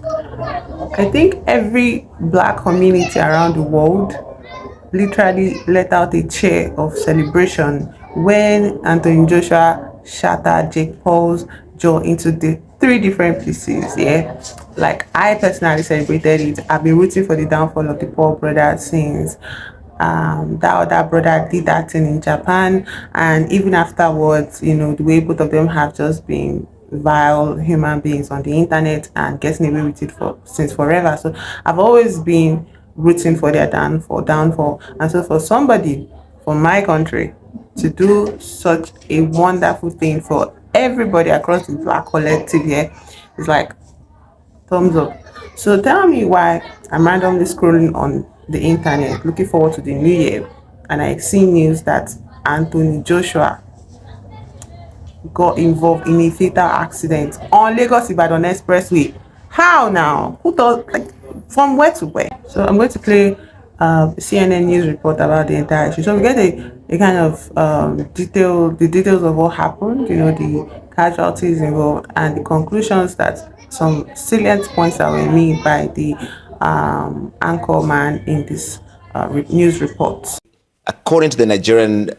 I think every black community around the world literally let out a cheer of celebration when Anthony Joshua shattered Jake Paul's jaw into the three different pieces. Yeah, like I personally celebrated it. I've been rooting for the downfall of the Paul brothers since that other brother did that thing in Japan, and even afterwards, the way both of them have just been vile human beings on the internet and getting away with it for since forever. So I've always been rooting for their downfall. And so for somebody from my country to do such a wonderful thing for everybody across the black collective here, it's like thumbs up. So tell me why I'm randomly scrolling on the internet looking forward to the new year and I see news that Anthony Joshua got involved in a fatal accident on Lagos Ibadan Expressway. How now? Who thought, like, from where to where? So I'm going to play CNN news report about the entire issue. So we get a kind of the details of what happened, the casualties involved, and the conclusions that some salient points that were made by the anchor man in this news report. According to the Nigerian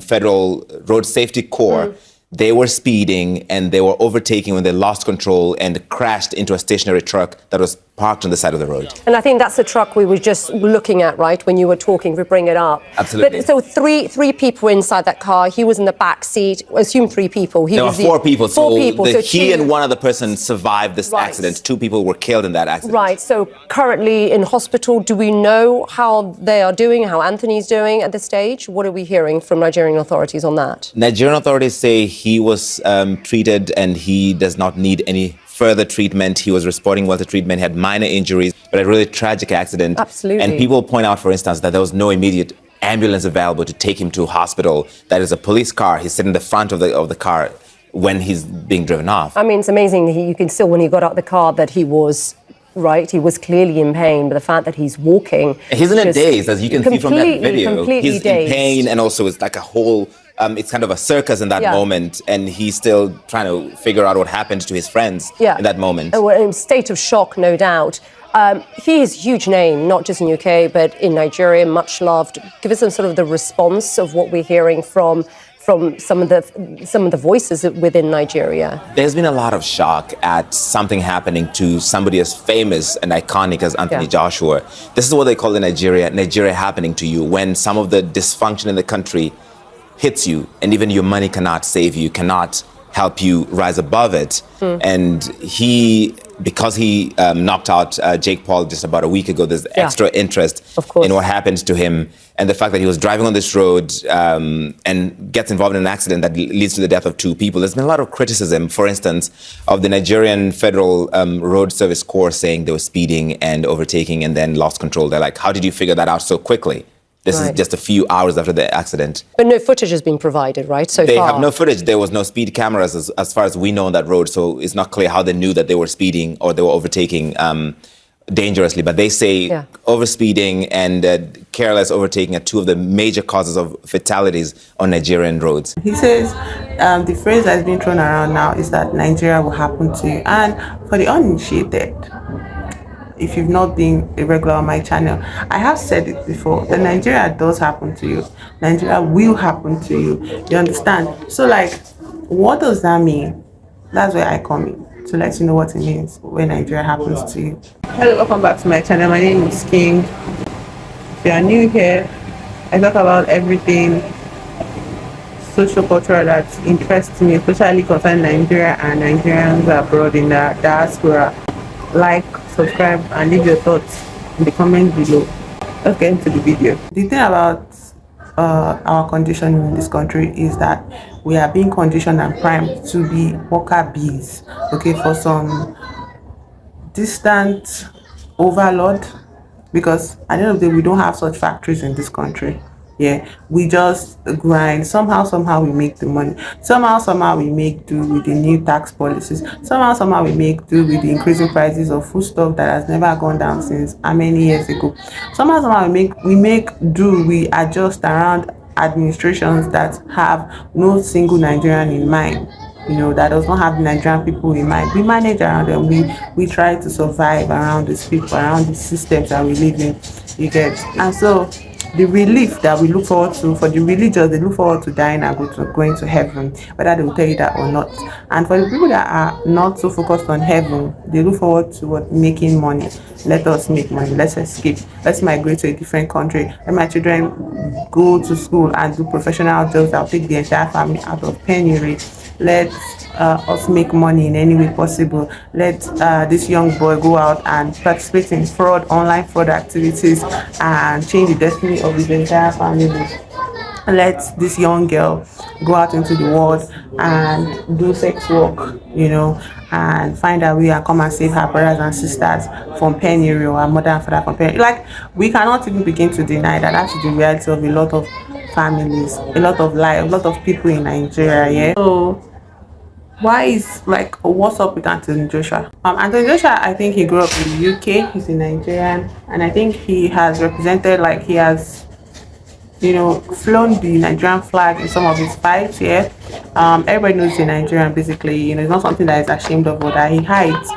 Federal Road Safety Corps, they were speeding and they were overtaking when they lost control and crashed into a stationary truck that was parked on the side of the road. And I think that's the truck we were just looking at, right, when you were talking, we bring it up. Absolutely. But so three people were inside that car. He was in the back seat. Assume three people. There were four people. Four people. So he and one other person survived this accident. Two people were killed in that accident. Right. So currently in hospital, do we know how they are doing, how Anthony's doing at this stage? What are we hearing from Nigerian authorities on that? Nigerian authorities say he was treated and he does not need any further treatment. He was responding well to treatment. He had minor injuries, but a really tragic accident. Absolutely. And people point out, for instance, that there was no immediate ambulance available to take him to hospital. That is a police car. He's sitting in the front of the car when he's being driven off. I mean, it's amazing. You can still, when he got out the car, that he was right. He was clearly in pain, but the fact that he's walking, he's in a daze, as you can see from that video. Completely he's dazed. in pain, and also it's like a whole. It's kind of a circus in that moment, and he's still trying to figure out what happened to his friends in that moment. In a state of shock, no doubt. He is a huge name, not just in UK, but in Nigeria, much loved. Give us some sort of the response of what we're hearing from some of the voices within Nigeria. There's been a lot of shock at something happening to somebody as famous and iconic as Anthony Joshua. This is what they call in Nigeria happening to you, when some of the dysfunction in the country hits you, and even your money cannot save you, cannot help you rise above it. And because he knocked out Jake Paul just about a week ago, there's extra interest in what happened to him, and the fact that he was driving on this road and gets involved in an accident that leads to the death of two people. There's been a lot of criticism, for instance, of the Nigerian Federal Road Service Corps saying they were speeding and overtaking and then lost control. They're like, how did you figure that out so quickly? This is just a few hours after the accident. But no footage has been provided, right, so far? They have no footage. There was no speed cameras as far as we know on that road, so it's not clear how they knew that they were speeding or they were overtaking dangerously. But they say overspeeding and careless overtaking are two of the major causes of fatalities on Nigerian roads. He says the phrase that's been thrown around now is that Nigeria will happen to you. And for the uninitiated, if you've not been a regular on my channel, I have said it before, that Nigeria does happen to you. Nigeria will happen to you. You understand? So, like, what does that mean? That's where I come in, to let you know what it means when Nigeria happens to you. Hello, welcome back to my channel. My name is King. If you are new here, I talk about everything socio-cultural that interests me, especially concerning Nigeria and Nigerians abroad in the diaspora. Like, subscribe, and leave your thoughts in the comments below. Let's get into the video. The thing about our condition in this country is that we are being conditioned and primed to be worker bees, okay, for some distant overlord, because at the end of the day, we don't have such factories in this country. Yeah, we just grind. Somehow we make the money. Somehow we make do with the new tax policies. Somehow we make do with the increasing prices of foodstuff that has never gone down since how many years ago. Somehow we make do, we adjust around administrations that have no single Nigerian in mind. that does not have Nigerian people in mind. We manage around them. We try to survive around these people, around the systems that we live in. You get, and so the relief that we look forward to for the religious, they look forward to dying and going to heaven, whether they will tell you that or not. And for the people that are not so focused on heaven, they look forward to making money. Let us make money. Let's escape. Let's migrate to a different country. Let my children go to school and do professional jobs that will take the entire family out of penury. Let us make money in any way possible. Let this young boy go out and participate in online fraud activities, and change the destiny of his entire family. Let this young girl go out into the world and do sex work, and find her way and come and save her brothers and sisters from penury, or her mother and father from penury. Like, we cannot even begin to deny that that's the reality of a lot of families, a lot of life, a lot of people in Nigeria. Yeah. So why is, like, what's up with Anthony Joshua? Anthony Joshua, I think he grew up in the UK. He's a Nigerian, and I think he has represented, like, he has flown the Nigerian flag in some of his fights. Yeah. Everybody knows he's a Nigerian, basically. It's not something that he's ashamed of or that he hides.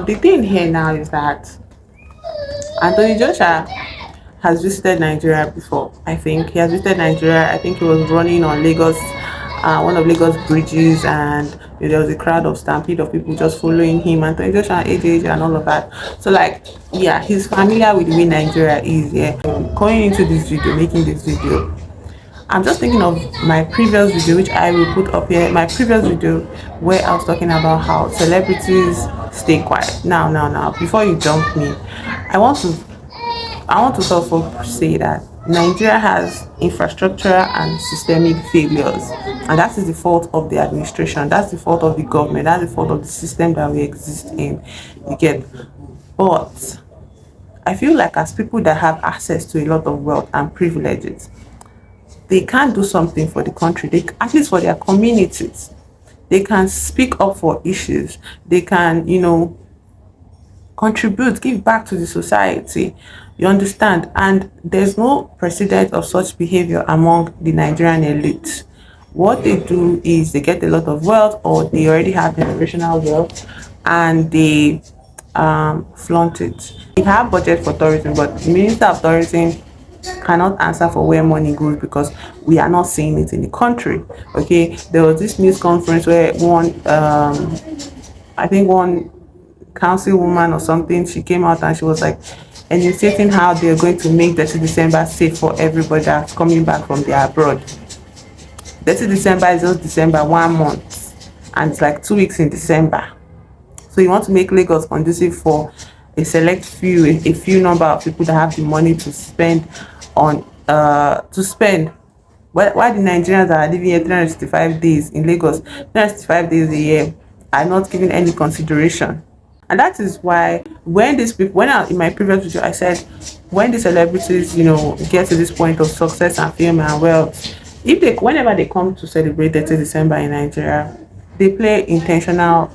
The thing here now is that Anthony Joshua has visited Nigeria before. I think he has visited Nigeria. I think he was running on Lagos, one of Lagos bridges, and there was a crowd of stampede of people just following him, Anthony Joshua, AJ, and all of that. So, like, yeah, he's familiar with the way Nigeria is. Yeah, going into this video, making this video, I'm just thinking of my previous video, which I will put up here. My previous video where I was talking about how celebrities stay quiet. Now, before you jump me, I want to sort of say that Nigeria has infrastructural and systemic failures, and that is the fault of the administration. That's the fault of the government. That's the fault of the system that we exist in. You get, but I feel like as people that have access to a lot of wealth and privileges, they can do something for the country. They, at least for their communities, they can speak up for issues. They can, contribute, give back to the society. You understand? And there's no precedent of such behavior among the Nigerian elite. What they do is they get a lot of wealth, or they already have generational wealth, and they flaunt it. We have budget for tourism, but the Minister of Tourism cannot answer for where money goes because we are not seeing it in the country. Okay, there was this news conference where I think one councilwoman or something, she came out and she was like enunciating how they're going to make 30 December safe for everybody that's coming back from their abroad. 30 December is just December 1 month, and it's like 2 weeks in December. So you want to make Lagos conducive for a select few, a few number of people that have the money to spend on why the Nigerians that are living here 365 days in Lagos, 365 days a year, are not given any consideration. And that is why when these people, in my previous video, I said when the celebrities, get to this point of success and fame and wealth, whenever they come to celebrate 30 December in Nigeria, they play intentional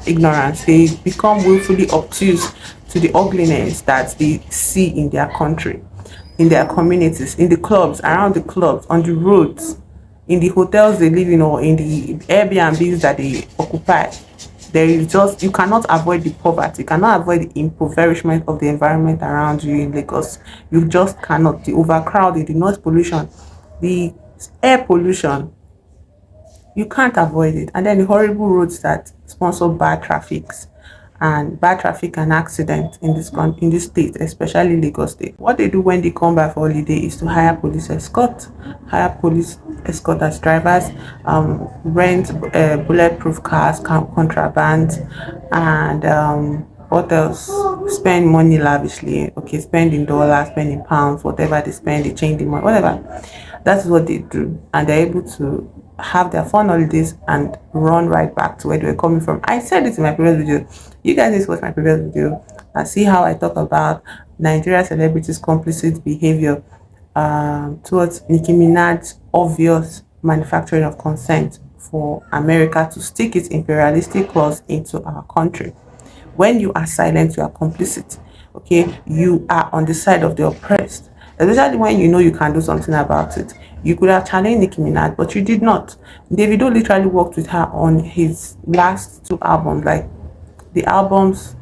ignorance. They become willfully obtuse to the ugliness that they see in their country, in their communities, in the clubs, around the clubs, on the roads, in the hotels they live in, or in the Airbnbs that they occupy. There is just, you cannot avoid the poverty, you cannot avoid the impoverishment of the environment around you in Lagos. You just cannot. The overcrowding, the noise pollution, the air pollution, you can't avoid it. And then the horrible roads that sponsor bad traffic and accidents in this state, especially Lagos State. What they do when they come back for holiday is to hire police escort as drivers, rent bulletproof cars, contraband, and what else? Spend money lavishly. Okay, spend in dollars, spend in pounds, whatever they spend, they change the money, whatever. That's what they do, and they're able to have their fun holidays and run right back to where they were coming from. I said this in my previous video. You guys need to watch my previous video and see how I talk about Nigeria celebrities' complicit behavior towards Nicki Minaj's obvious manufacturing of consent for America to stick its imperialistic clause into our country. When you are silent, you are complicit. Okay, you are on the side of the oppressed. especially when you know you can do something about it. You could have challenged Nicki Minaj, but you did not. Davido literally worked with her on his last two albums, like the albums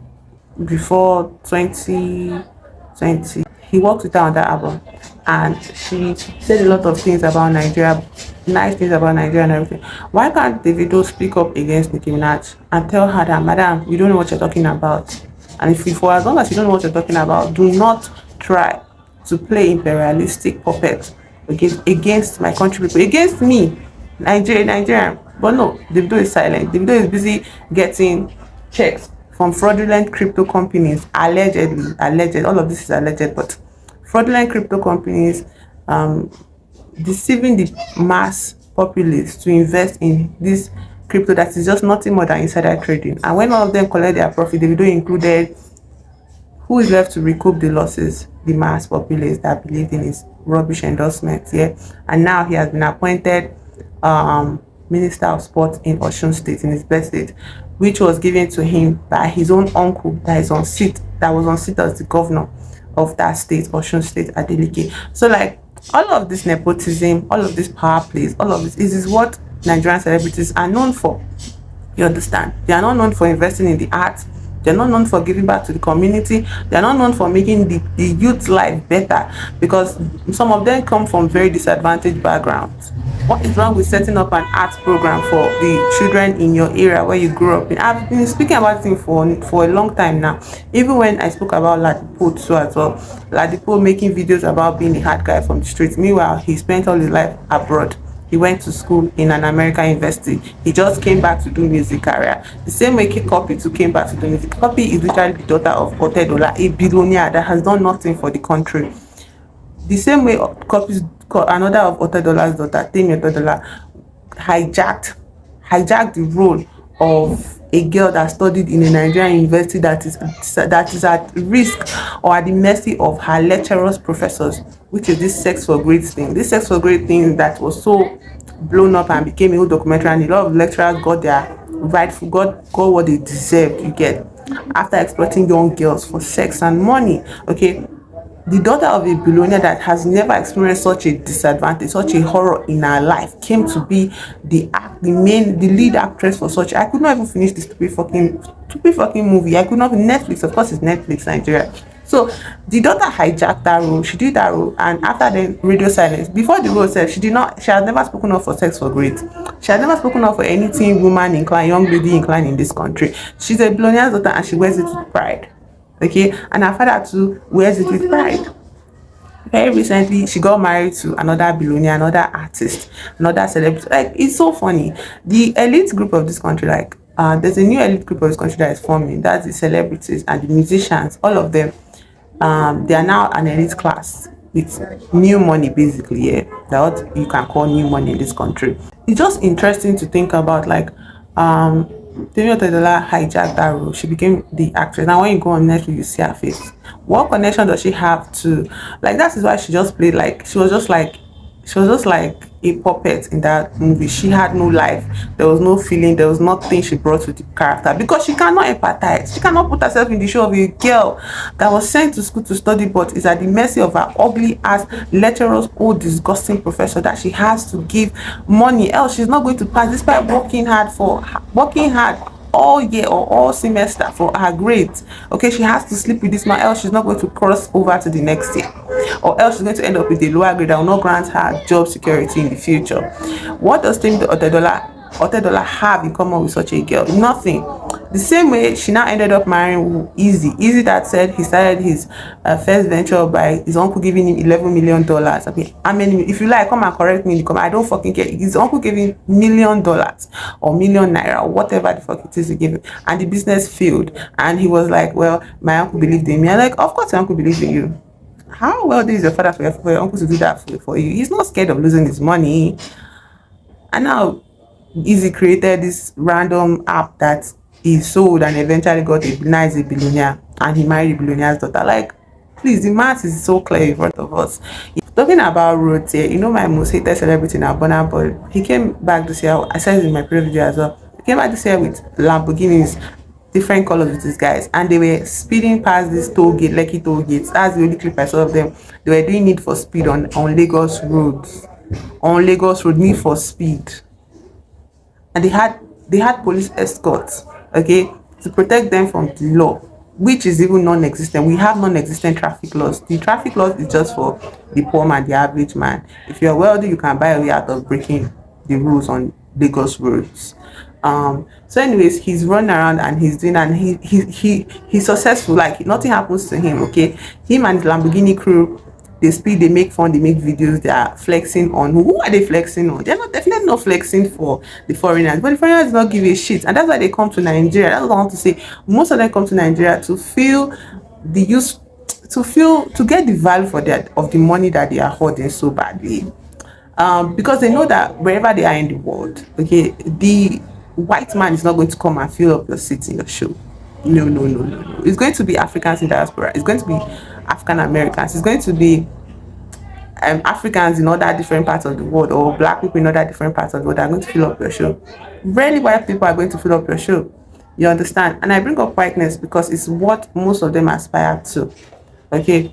before 2020. He worked with her on that album, and she said a lot of things about Nigeria, nice things about Nigeria and everything. Why can't Davido speak up against Nicki Minaj and tell her that, madam, you don't know what you're talking about? And if you, for as long as you don't know what you're talking about, do not try to play imperialistic puppet against my country people, against me, Nigerian. But no, Davido is silent. Davido is busy getting checks from fraudulent crypto companies, alleged. All of this is alleged, but fraudulent crypto companies deceiving the mass populace to invest in this crypto that is just nothing more than insider trading. And when all of them collect their profit, Davido included, who is left to recoup the losses? The mass populace that believed in his rubbish endorsements, yeah. And now he has been appointed Minister of Sports in Osun State, in his birth state, which was given to him by his own uncle that is on seat, that was on seat as the governor of that state, Osun State, Adeleke. So like all of this nepotism, all of this power plays, all of this is what Nigerian celebrities are known for. You understand? They are not known for investing in the arts. They're not known for giving back to the community. They're not known for making the youth's life better, because some of them come from very disadvantaged backgrounds. What is wrong with setting up an arts program for the children in your area where you grew up in? I've been speaking about it for a long time now. Even when I spoke about Ladipo too as well. Ladipo making videos about being a hard guy from the streets. Meanwhile, he spent all his life abroad. He went to school in an American university. He just came back to do music career. The same way Copy too came back to do music. Copy is literally the daughter of Otedola, a billionaire that has done nothing for the country. The same way Copy's another of Otedola's daughter, Temi Otedola, hijacked the role of a girl that studied in a Nigerian university that is at risk or at the mercy of her lecturers, professors, which is this sex for grade thing. This sex for grade thing that was so blown up and became a whole documentary, and a lot of lecturers got their rightful got what they deserved, you get, after exploiting young girls for sex and money. Okay, the daughter of a billionaire that has never experienced such a disadvantage, such a horror in her life, came to be the lead actress for such. I could not even finish this stupid fucking movie. I could not. Netflix, of course, it's Netflix Nigeria. So the daughter hijacked that role. She did that role, and after the radio silence, before the role itself, she has never spoken up for sex for grades. She has never spoken up for anything woman inclined, young lady inclined in this country. She's a billionaire's daughter, and she wears it with pride. Okay, and her father too wears it with pride. Very recently, she got married to another billionaire, another artist, another celebrity. Like, it's so funny. The elite group of this country, like, there's a new elite group of this country that is forming. That's the celebrities and the musicians. All of them, they are now an elite class with new money, basically. Yeah, that's what you can call new money in this country. It's just interesting to think about, like, Temi Otedola hijacked that role. She became the actress. Now when you go on Netflix, you see her face. What connection does she have to, like, that is why she just played like she was just like a puppet in that movie. She had no life. There was no feeling. There was nothing she brought to the character, because she cannot empathize. She cannot put herself in the shoe of a girl that was sent to school to study but is at the mercy of her ugly ass lecturers, old disgusting professor that she has to give money, else she's not going to pass, despite working hard all year or all semester for her grades. Okay, she has to sleep with this man, else she's not going to cross over to the next year, or else she's going to end up with a lower grade that will not grant her job security in the future. What does Temi Otedola have in common with such a girl? Nothing. The same way she now ended up marrying Easy that said he started his first venture by his uncle giving him $11 million. I mean, how many? If you like, come and correct me in the comment. I don't fucking care. His uncle gave him $1 million or million naira or whatever the fuck it is he gave him, and the business failed. And he was like, "Well, my uncle believed in me." I'm like, "Of course, your uncle believed in you. How well is your father for your uncle to do that for you? He's not scared of losing his money." And now Easy created this random app that he sold and eventually got a billionaire, and he married a billionaire's daughter. Like, please, the math is so clear in front of us. Talking about roads here, you know, my most hated celebrity now, Burna Boy, he came back this year. I said it in my previous video as well. He came back this year with Lamborghinis. different colors with his guys, and they were speeding past this toll gate, Lekki toll gates. That's the only clip I saw of them. They were doing Need for Speed on Lagos roads, on Lagos road, Need for Speed, and they had police escorts, okay, to protect them from the law, which is even non-existent. We have non-existent traffic laws. The traffic laws is just for the poor man, the average man. If you're wealthy, you can buy a way out of breaking the rules on Lagos roads. So anyways, he's running around and he's doing, and he's successful. Like, nothing happens to him, okay. Him and the Lamborghini crew, they speed, they make fun, they make videos, they are flexing on. Who are they flexing on? They're not, definitely not flexing for the foreigners, but the foreigners do not give a shit, and that's why they come to Nigeria. That's what I want to say. Most of them come to Nigeria to feel the use, to get the value for their of the money that they are hoarding so badly, because they know that wherever they are in the world, okay, the white man is not going to come and fill up your seats in your show. No, no, no, no, no. It's going to be Africans in diaspora. It's going to be African Americans. It's going to be Africans in other different parts of the world, or black people in other different parts of the world that are going to fill up your show. Rarely white people are going to fill up your show. You understand? And I bring up whiteness because it's what most of them aspire to. Okay.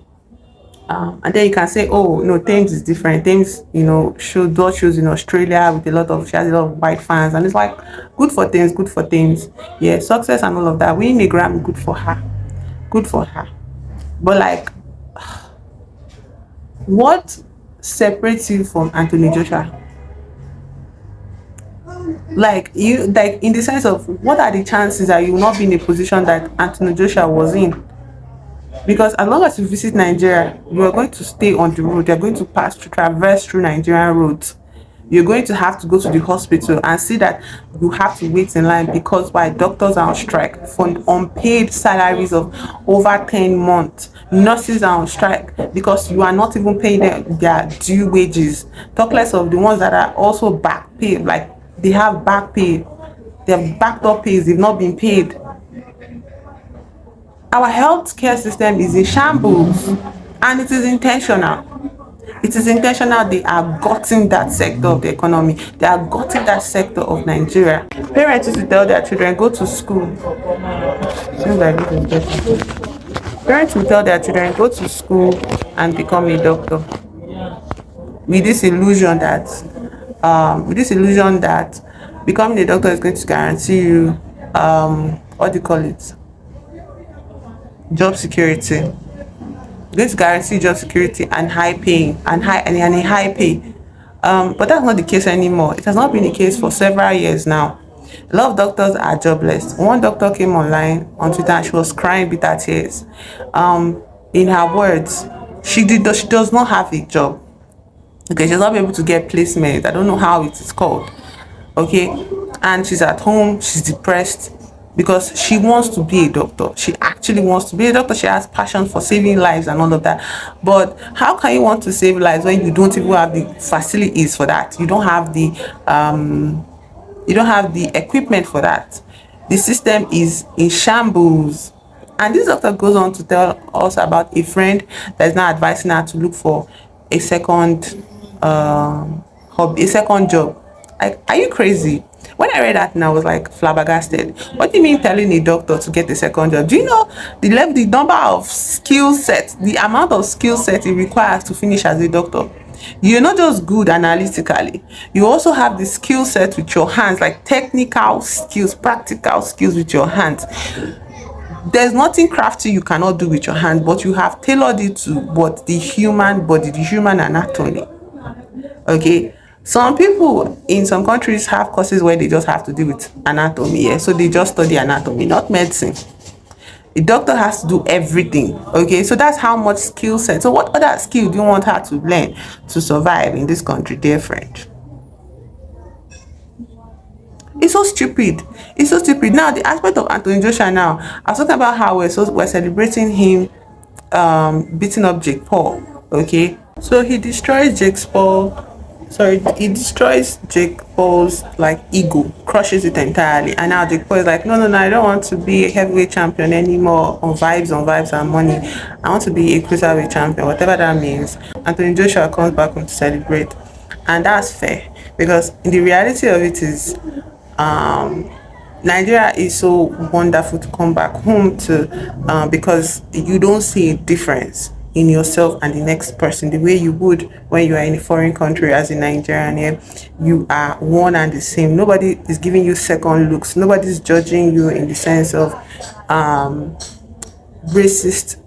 And then you can say, oh no, Thames is different. Thames, does shows in Australia with she has a lot of white fans, and it's like, good for Thames, good for Thames. Yeah, success and all of that. Winning a Grammy, good for her, good for her. But like, what separates you from Anthony Joshua? Like, in the sense of, what are the chances that you will not be in a position that Anthony Joshua was in? Because as long as you visit Nigeria, you are going to stay on the road. You're going to traverse through Nigerian roads. You're going to have to go to the hospital and see that you have to wait in line because why? Doctors are on strike for unpaid salaries of over 10 months. Nurses are on strike because you are not even paying them their due wages. Talk less of the ones that are also back paid. Like, they have back pay. They have backed up pays. They've not been paid. Our healthcare system is in shambles, and it is intentional. It is intentional. They are gutting that sector of the economy. They are gutting that sector of Nigeria. Parents used to tell their children, go to school. Seems like this is better. Parents will tell their children, go to school and become a doctor, with this illusion that becoming a doctor is going to guarantee you what do you call it? Job security. It's going to guarantee job security and high paying and a high pay. But that's not the case anymore. It has not been the case for several years now. A lot of doctors are jobless. One doctor came online on Twitter and she was crying bitter tears. In her words, she does not have a job. Okay, she's not able to get placement. I don't know how it is called. Okay, and she's at home. She's depressed because she wants to be a doctor. She actually wants to be a doctor. She has passion for saving lives and all of that. But how can you want to save lives when you don't even have the facilities for that? You don't have the equipment for that. The system is in shambles. And this doctor goes on to tell us about a friend that is now advising her to look for a second hobby, a second job. Like, are you crazy? When I read that, and I was like flabbergasted. What do you mean telling a doctor to get a second job? Do you know the number of skill sets, the amount of skill set it requires to finish as a doctor? You're not just good analytically, you also have the skill set with your hands, like technical skills, practical skills with your hands. There's nothing crafty you cannot do with your hands, but you have tailored it to what the human body, the human anatomy. Okay, some people in some countries have courses where they just have to deal with anatomy, yeah? So they just study anatomy, not medicine. The doctor has to do everything. Okay, so that's how much skill set. So what other skill do you want her to learn to survive in this country, dear friend? It's so stupid. It's so stupid. Now, the aspect of Anthony Joshua now, I was talking about how we're celebrating him beating up Jake Paul. Okay, so he destroys Jake Paul's like ego, crushes it entirely, and now Jake Paul is like, no, I don't want to be a heavyweight champion anymore on vibes and money. I want to be a cruiserweight champion, whatever that means. Anthony Joshua comes back home to celebrate, and that's fair, because the reality of it is Nigeria is so wonderful to come back home to, because you don't see a difference in yourself and the next person the way you would when you are in a foreign country as a Nigerian. Yeah, you are one and the same. Nobody is giving you second looks. Nobody's judging you in the sense of racist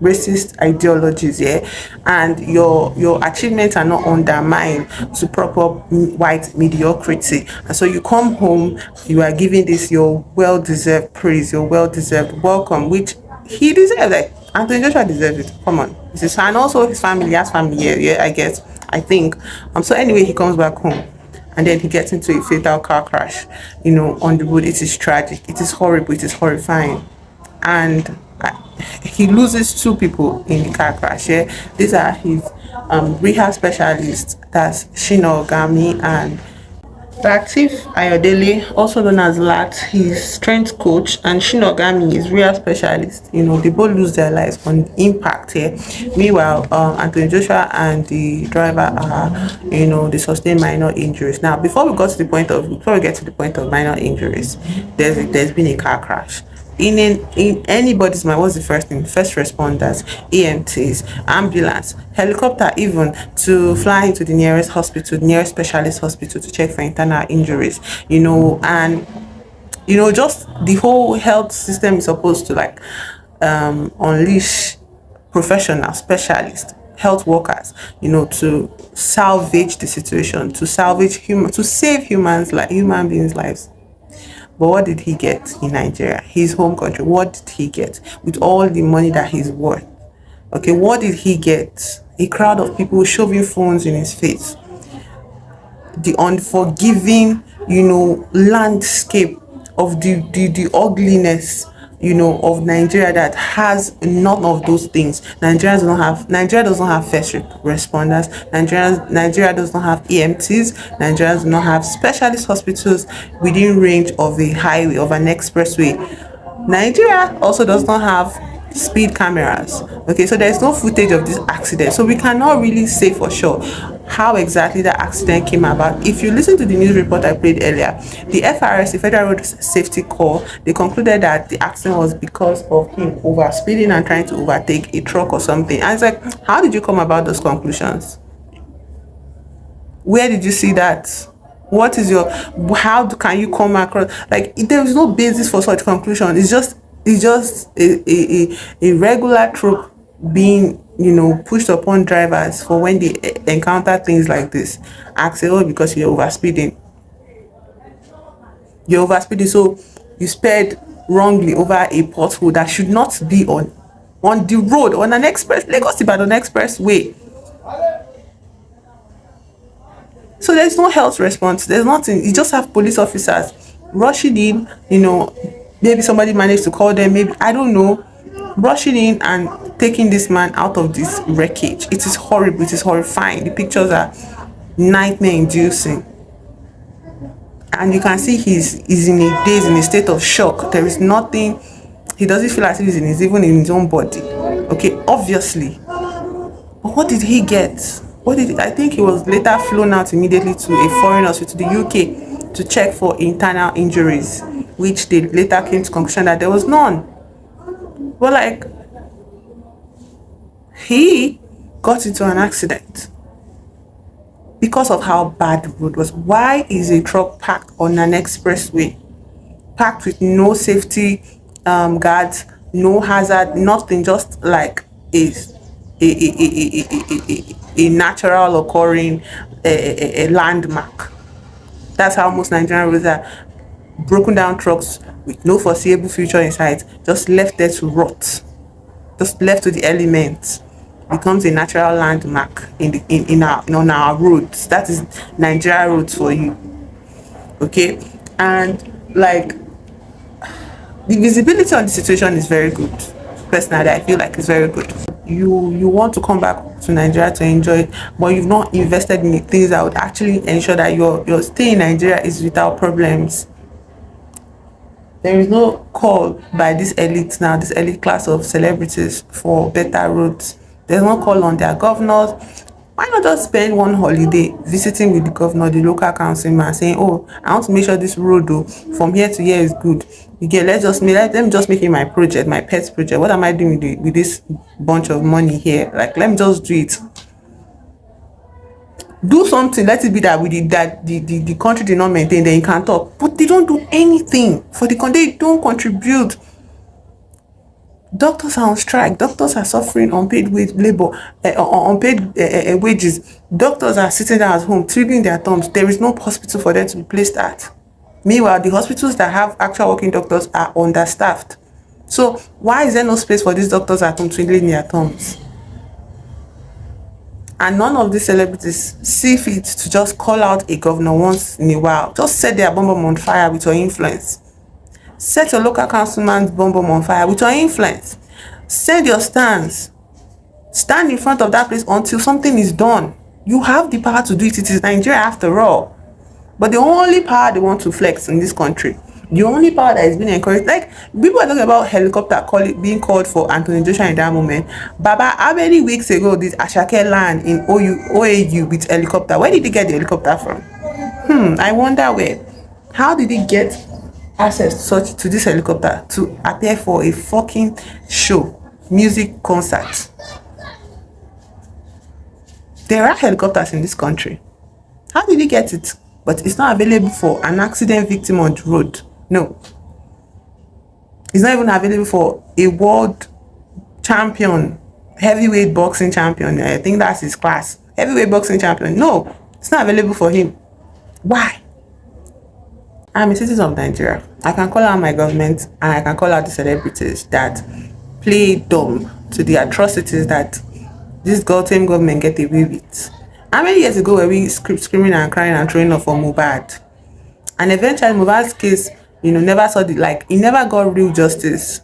racist ideologies, yeah, and your achievements are not undermined to prop up white mediocrity. And so you come home, you are giving this your well-deserved praise, your well-deserved welcome, which he deserves. Like Anthony Joshua deserves it. Come on, this is, and also his family, he has family here, yeah, I guess, I think. So anyway, he comes back home and then he gets into a fatal car crash, on the road. It is tragic, it is horrible, it is horrifying. And he loses two people in the car crash. Yeah, these are his rehab specialists. That's Shina Ogami and Latif Ayodele, also known as Lat, his strength coach, and Shinogami, his real specialist. They both lose their lives on impact here. Meanwhile, Anthony Joshua and the driver are, they sustain minor injuries. Now, before we get to the point of minor injuries, there's been a car crash. In anybody's mind, what's the first thing? First responders, E.Ts, ambulance, helicopter, even to fly into the nearest hospital, nearest specialist hospital to check for internal injuries, and just the whole health system is supposed to unleash professional specialists, health workers, to salvage the situation, to save human beings' lives. But what did he get in Nigeria, his home country? What did he get with all the money that he's worth? Okay, what did he get? A crowd of people shoving phones in his face. The unforgiving, landscape of the ugliness, of Nigeria that has none of those things. Nigeria doesn't have first responders. Nigeria does not have EMTs. Nigeria does not have specialist hospitals within range of a highway, of an expressway. Nigeria also does not have speed cameras. Okay, so there's no footage of this accident, so we cannot really say for sure how exactly the accident came about. If you listen to the news report I played earlier, the FRS, the Federal Road Safety Corps, they concluded that the accident was because of him overspeeding and trying to overtake a truck or something. And it's like, how did you come about those conclusions? Where did you see that? What is can you come across, there is no basis for such conclusion. It's just a regular trope being pushed upon drivers for when they encounter things like this. Accident because you're overspeeding, so you sped wrongly over a pothole that should not be on the road, on an express, Lagos Ibadan expressway. So there's no health response, there's nothing. You just have police officers rushing in, maybe somebody managed to call them, maybe, I don't know, rushing in and taking this man out of this wreckage. It is horrible, it is horrifying. The pictures are nightmare inducing, and you can see he's in a state of shock. There is nothing, he doesn't feel as if he's even in his own body. Okay, obviously. But what did he get? I think he was later flown out immediately to a foreign hospital, to the UK, to check for internal injuries, which they later came to conclusion that there was none. But he got into an accident because of how bad the road was. Why is a truck parked on an expressway, parked with no safety guards, no hazard, nothing, just like a natural occurring a landmark? That's how most Nigerian roads are. Broken down trucks with no foreseeable future in sight, just left there to rot, just left to the elements, becomes a natural landmark on our roads. That is Nigeria roads for you. Okay, and the visibility on the situation is very good. Personally, I feel like it's very good. You want to come back to Nigeria to enjoy it, but you've not invested in the things that would actually ensure that your stay in Nigeria is without problems. There is no call by this elite now, this elite class of celebrities, for better roads. There's no call on their governors. Why not just spend one holiday visiting with the governor, the local councilman, saying, oh, I want to make sure this road from here to here is good. You get, let me just make it my project, my pet project. What am I doing with this bunch of money here? Like, let me just do it. Do something. Let it be that the country did not maintain, then you can talk. But they don't do anything for the country. They don't contribute. Doctors are on strike. Doctors are suffering unpaid labor, unpaid wages. Doctors are sitting down at home, twiddling their thumbs. There is no hospital for them to replace that. Meanwhile, the hospitals that have actual working doctors are understaffed. So why is there no space for these doctors at home twiddling their thumbs? And none of these celebrities see fit to just call out a governor once in a while. Just set their bomb on fire with your influence. Set your local councilman's bomb on fire with your influence. Send your stands. Stand in front of that place until something is done. You have the power to do it. It is Nigeria after all. But the only power they want to flex in this country, the only power that is being encouraged, like people are talking about helicopter being called for Anthony Joshua in that moment. Baba, how many weeks ago did Ashake land in OAU with helicopter? Where did he get the helicopter from? I wonder where. How did he get access to this helicopter to appear for a fucking show, music concert? There are helicopters in this country. How did he get it? But it's not available for an accident victim on the road. No. It's not even available for a world champion, heavyweight boxing champion. I think that's his class. Heavyweight boxing champion. No, it's not available for him. Why? I'm a citizen of Nigeria. I can call out my government and I can call out the celebrities that play dumb to the atrocities that this goddamn government get away with. How many years ago were we screaming and crying and throwing up for Mohbad? And eventually Mohbad's case, never saw he never got real justice.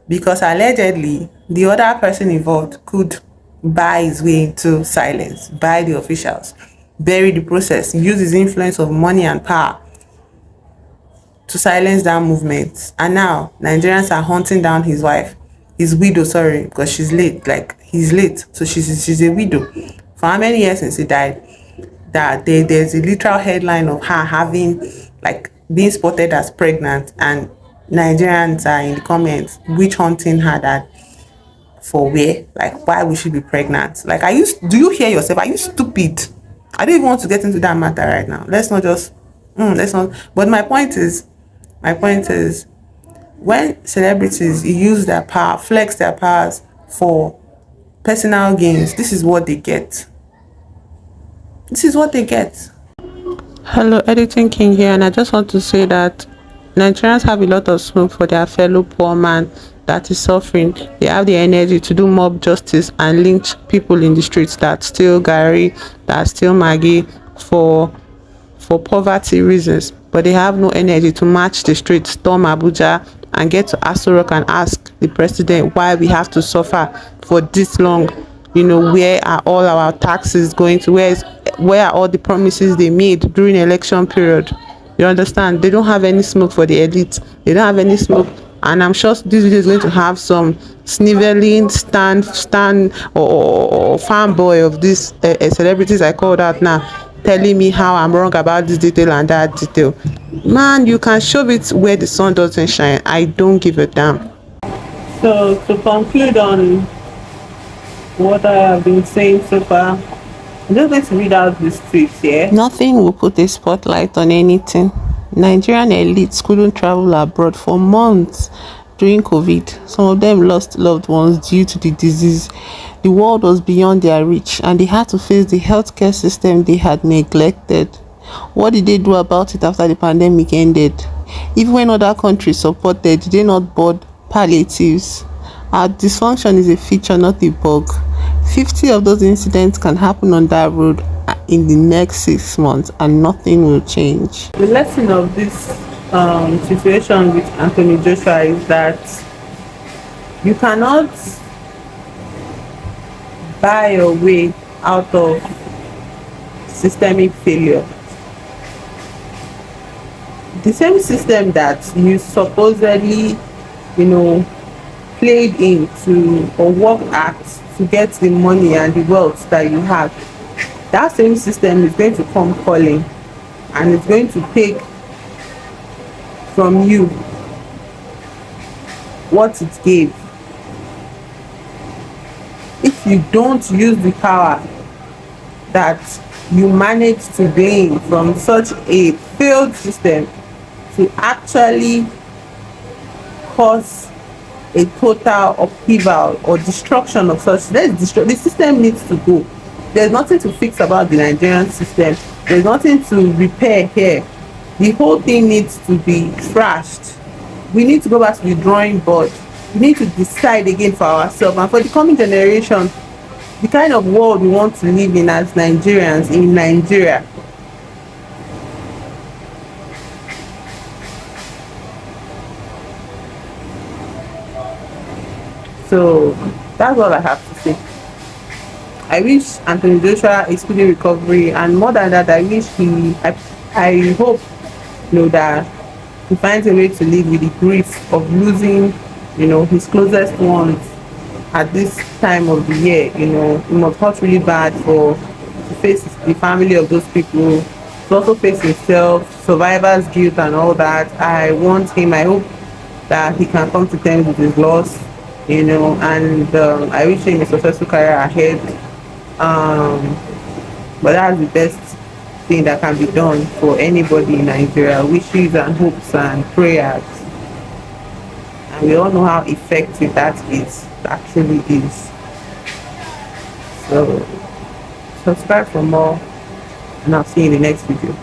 Because allegedly, the other person involved could buy his way into silence, buy the officials, bury the process, use his influence of money and power to silence that movement. And now Nigerians are hunting down his widow, because she's late. He's late, so she's a widow. For how many years since he died? That there's a literal headline of her having being spotted as pregnant, and Nigerians are in the comments witch hunting her that for where? Why would she be pregnant? Do you hear yourself? Are you stupid? I don't even want to get into that matter right now. Let's not. But my point is, when celebrities use their power, flex their powers for personal gains, this is what they get. Hello, Editing King here, and I just want to say that Nigerians have a lot of smoke for their fellow poor man that is suffering. They have the energy to do mob justice and lynch people in the streets that steal Gary, that steal Maggie for poverty reasons, but they have no energy to match the streets, storm Abuja, and get to Aso Rock and ask the president why we have to suffer for this long. Where are all our taxes going to? Where are all the promises they made during election period? You understand? They don't have any smoke for the elite. They don't have any smoke. And I'm sure this video is going to have some sniveling stand or fanboy of these celebrities I called out now, telling me how I'm wrong about this detail and that detail. Man, you can show it where the sun doesn't shine. I don't give a damn. So to conclude on what I have been saying so far, I'm just going to read out this tweet here. Nothing will put a spotlight on anything. Nigerian elites couldn't travel abroad for months during COVID. Some of them lost loved ones due to the disease. The world was beyond their reach, and they had to face the healthcare system they had neglected. What did they do about it after the pandemic ended? Even when other countries supported, did they not board palliatives? Our dysfunction is a feature, not a bug. 50 of those incidents can happen on that road in the next 6 months, and nothing will change. The lesson of this situation with Anthony Joshua is that you cannot buy your way out of systemic failure. The same system that you supposedly, played in to or worked at to get the money and the wealth that you have, that same system is going to come calling, and it's going to take from you what it gave. If you don't use the power that you manage to gain from such a failed system to actually cause a total upheaval or destruction of such, the system needs to go. There's nothing to fix about the Nigerian system. There's nothing to repair here. The whole thing needs to be trashed. We need to go back to the drawing board. We need to decide again for ourselves and for the coming generation the kind of world we want to live in as Nigerians in Nigeria. So that's all I have to say. I wish Anthony Joshua a speedy recovery, and more than that, I wish I hope, that he finds a way to live with the grief of losing, his closest ones at this time of the year. It must hurt really bad to face the family of those people, to also face himself, survivor's guilt and all that. I hope that he can come to terms with his loss, and I wish him a successful career ahead. But that's the best thing that can be done for anybody in Nigeria. Wishes and hopes and prayers. And we all know how effective that truly is. So subscribe for more, and I'll see you in the next video.